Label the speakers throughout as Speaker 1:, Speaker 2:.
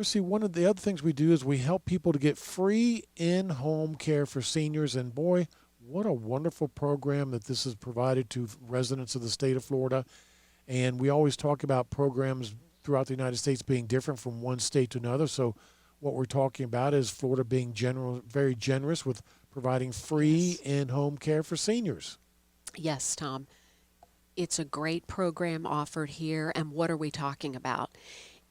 Speaker 1: Chrissy, one of the other things we do is we help people to get free in-home care for seniors. And boy, what a wonderful program that this is provided to residents of the state of Florida. And we always talk about programs throughout the United States being different from one state to another. So what we're talking about is Florida being very generous with providing free
Speaker 2: Yes.
Speaker 1: in-home care for seniors.
Speaker 2: Yes, Tom. It's a great program offered here. And what are we talking about?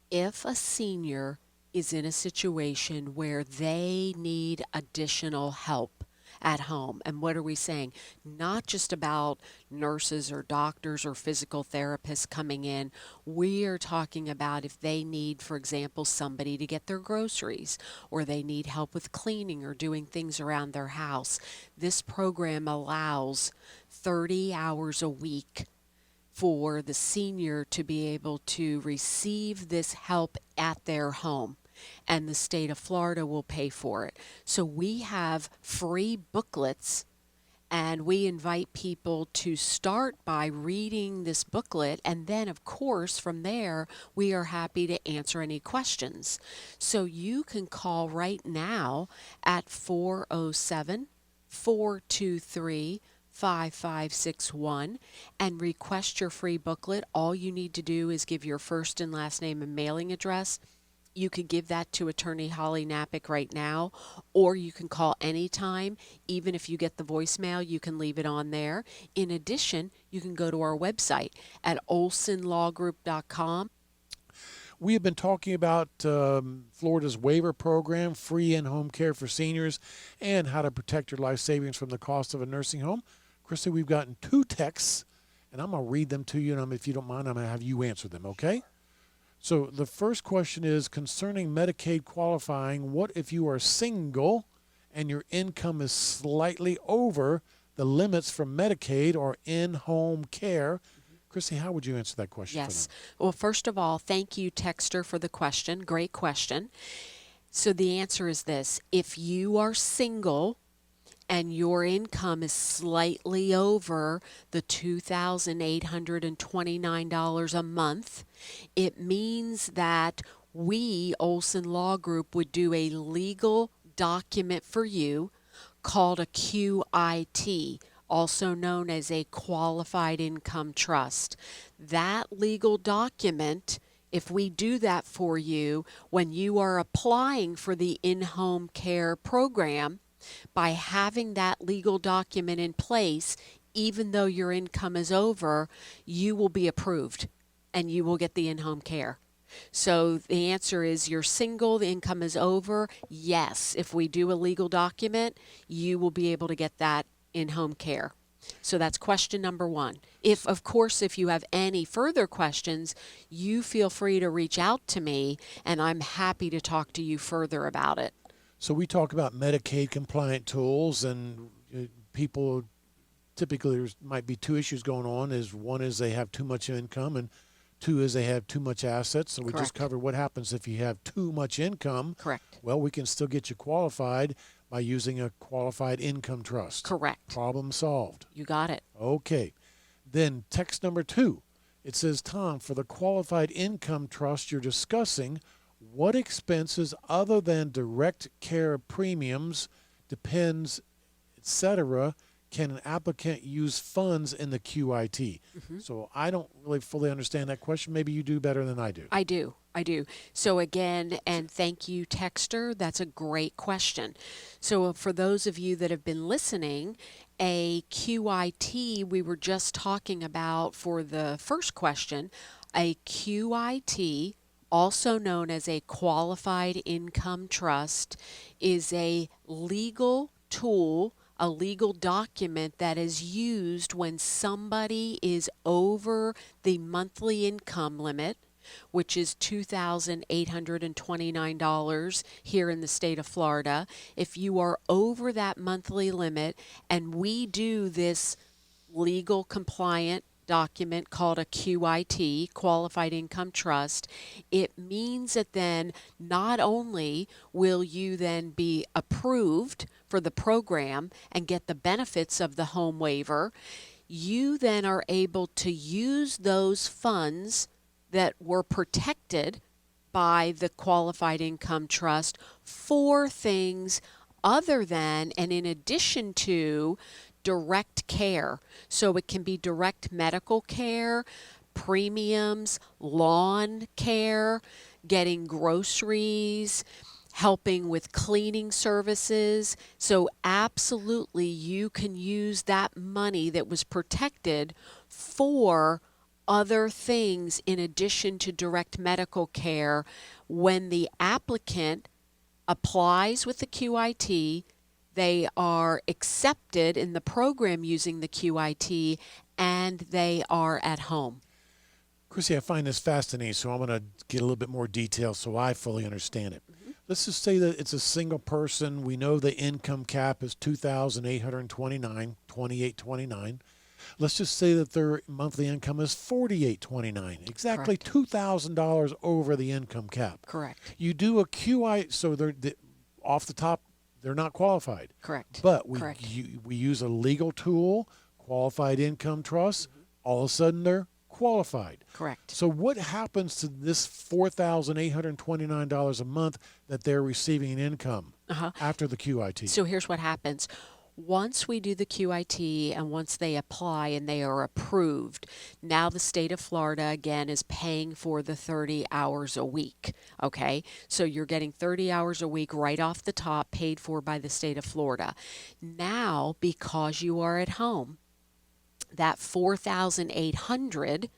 Speaker 2: If a senior is in a situation where they need additional help at home, and what are we saying? Not just about nurses or doctors or physical therapists coming in. We are talking about if they need, for example, somebody to get their groceries, or they need help with cleaning or doing things around their house. This program allows 30 hours a week for the senior to be able to receive this help at their home, and the state of Florida will pay for it. So we have free booklets, and we invite people to start by reading this booklet, and then of course from there we are happy to answer any questions. So you can call right now at 407 423 5561 and request your free booklet. All you need to do is give your first and last name and mailing address. You could give that to Attorney Holly Napick right now, or you can call anytime. Even if you get the voicemail, you can leave it on there. In addition, you can go to our website at olsenlawgroup.com.
Speaker 1: We have been talking about Florida's waiver program, free in-home care for seniors, and how to protect your life savings from the cost of a nursing home. Chrissy, we've gotten 2 texts, and I'm going to read them to you, and if you don't mind, I'm going to have you answer them, okay? So the first question is concerning Medicaid qualifying. What if you are single and your income is slightly over the limits for Medicaid or in-home care? Chrissy, how would you answer that question
Speaker 2: Yes.
Speaker 1: for them?
Speaker 2: Well, first of all, thank you, Texter, for the question. Great question. So the answer is this. If you are single and your income is slightly over the $2,829 a month, it means that we, Olsen Law Group, would do a legal document for you called a QIT, also known as a qualified income trust. That legal document, if we do that for you when you are applying for the in-home care program, by having that legal document in place, even though your income is over, you will be approved and you will get the in-home care. So the answer is you're single, the income is over. Yes, if we do a legal document, you will be able to get that in-home care. So that's question number 1. If, of course, if you have any further questions, you feel free to reach out to me and I'm happy to talk to you further about it.
Speaker 1: So we talk about Medicaid compliant tools, and people typically there might be 2 issues going on. Is one is they have too much income, and 2 is they have too much assets. So we just
Speaker 2: Correct.
Speaker 1: covered what happens if you have too much income.
Speaker 2: Correct.
Speaker 1: Well, we can still get you qualified by using a qualified income trust.
Speaker 2: Correct.
Speaker 1: Problem solved.
Speaker 2: You got it.
Speaker 1: Okay. Then text number 2. It says, Tom, for the qualified income trust you're discussing, what expenses other than direct care premiums, depends, etc., can an applicant use funds in the QIT? So I don't really fully understand that question. Maybe you do better than I do.
Speaker 2: I do. So again, and thank you, Texter. That's a great question. So for those of you that have been listening, a QIT we were just talking about for the first question, a QIT, also known as a qualified income trust, is a legal tool, a legal document that is used when somebody is over the monthly income limit, which is $2,829 here in the state of Florida. If you are over that monthly limit, and we do this legal compliant document called a QIT, Qualified Income Trust, it means that then not only will you then be approved for the program and get the benefits of the home waiver, you then are able to use those funds that were protected by the qualified income trust for things other than and in addition to direct care. So it can be direct medical care, premiums, lawn care, getting groceries, helping with cleaning services. So absolutely you can use that money that was protected for other things in addition to direct medical care when the applicant applies with the QIT. They are accepted in the program using the QIT, and they are at home.
Speaker 1: Chrissy, I find this fascinating, so I'm going to get a little bit more detail so I fully understand it. Let's just say that it's a single person. We know the income cap is $2,829, Let's just say that their monthly income is $4,829, exactly
Speaker 2: Correct.
Speaker 1: $2,000 over the income cap.
Speaker 2: Correct.
Speaker 1: You do a QI, so off the top, they're not qualified.
Speaker 2: Correct.
Speaker 1: But
Speaker 2: Correct.
Speaker 1: we use a legal tool, qualified income trust. All of a sudden, they're qualified.
Speaker 2: Correct.
Speaker 1: So what happens to this $4,829 a month that they're receiving in income after the QIT?
Speaker 2: So here's what happens. Once we do the QIT and once they apply and they are approved, now the state of Florida, again, is paying for the 30 hours a week, okay? So you're getting 30 hours a week right off the top, paid for by the state of Florida. Now, because you are at home, that $4,800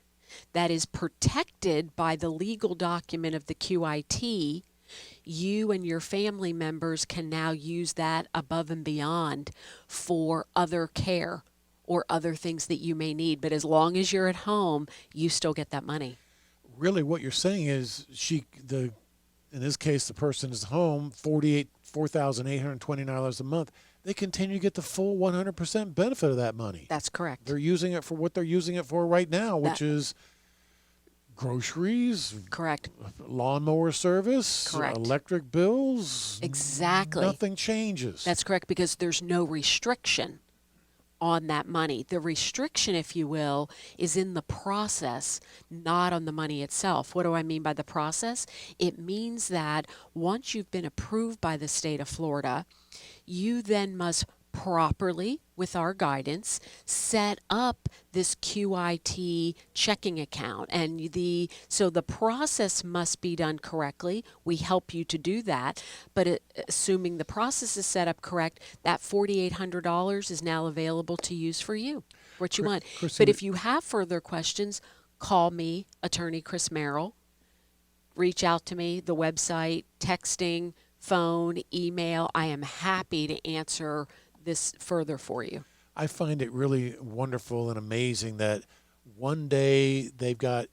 Speaker 2: that is protected by the legal document of the QIT, you and your family members can now use that above and beyond for other care or other things that you may need. But as long as you're at home, you still get that money.
Speaker 1: Really, what you're saying is in this case, the person is home, $4,829 a month. They continue to get the full 100% benefit of that money.
Speaker 2: That's correct.
Speaker 1: They're using it for what they're using it for right now, which is groceries,
Speaker 2: Correct.
Speaker 1: lawnmower service,
Speaker 2: Correct.
Speaker 1: electric bills.
Speaker 2: Exactly.
Speaker 1: Nothing changes.
Speaker 2: That's correct, because there's no restriction on that money. The restriction, if you will, is in the process, not on the money itself. What do I mean by the process? It means that once you've been approved by the state of Florida, you then must properly, with our guidance, set up this QIT checking account. And so the process must be done correctly. We help you to do that. But assuming the process is set up correct, that $4,800 is now available to use for you, what you want.
Speaker 1: Chrissy,
Speaker 2: But if you have further questions, call me, Attorney Chris Merrill. Reach out to me, the website, texting, phone, email. I am happy to answer this further for you.
Speaker 1: I find it really wonderful and amazing that one day they've got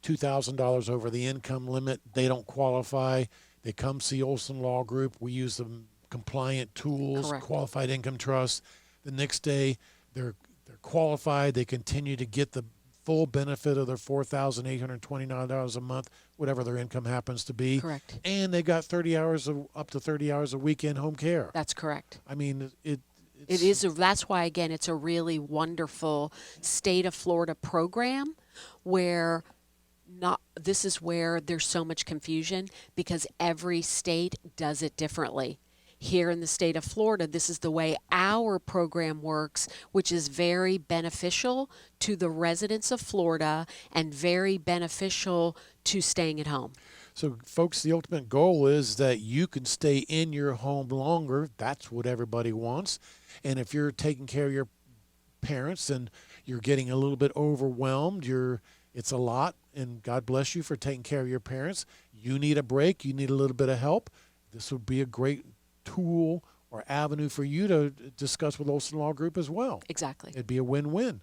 Speaker 1: $2,000 over the income limit. They don't qualify. They come see Olsen Law Group. We use the compliant tools,
Speaker 2: Correct.
Speaker 1: qualified income trust. The next day they're qualified. They continue to get the full benefit of their $4,829 a month, whatever their income happens to be.
Speaker 2: Correct.
Speaker 1: And they got up to 30 hours a week in home care.
Speaker 2: That's correct.
Speaker 1: I mean,
Speaker 2: That's why, again, it's a really wonderful state of Florida program where this is where there's so much confusion because every state does it differently. Here in the state of Florida, this is the way our program works, which is very beneficial to the residents of Florida and very beneficial to staying at home.
Speaker 1: So, folks, the ultimate goal is that you can stay in your home longer. That's what everybody wants. And if you're taking care of your parents and you're getting a little bit overwhelmed, it's a lot, and God bless you for taking care of your parents. You need a break. You need a little bit of help. This would be a great tool or avenue for you to discuss with Olsen Law Group as well.
Speaker 2: Exactly.
Speaker 1: It'd be a win-win.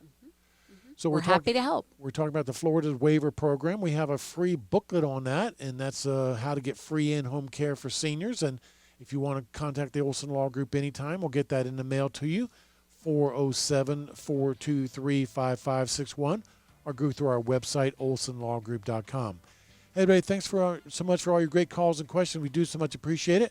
Speaker 1: So
Speaker 2: We're happy to help.
Speaker 1: We're talking about the Florida waiver program. We have a free booklet on that, and that's how to get free in-home care for seniors. And if you want to contact the Olsen Law Group anytime, we'll get that in the mail to you, 407-423-5561, or go through our website, olsenlawgroup.com. Hey, everybody, thanks so much for all your great calls and questions. We do so much appreciate it.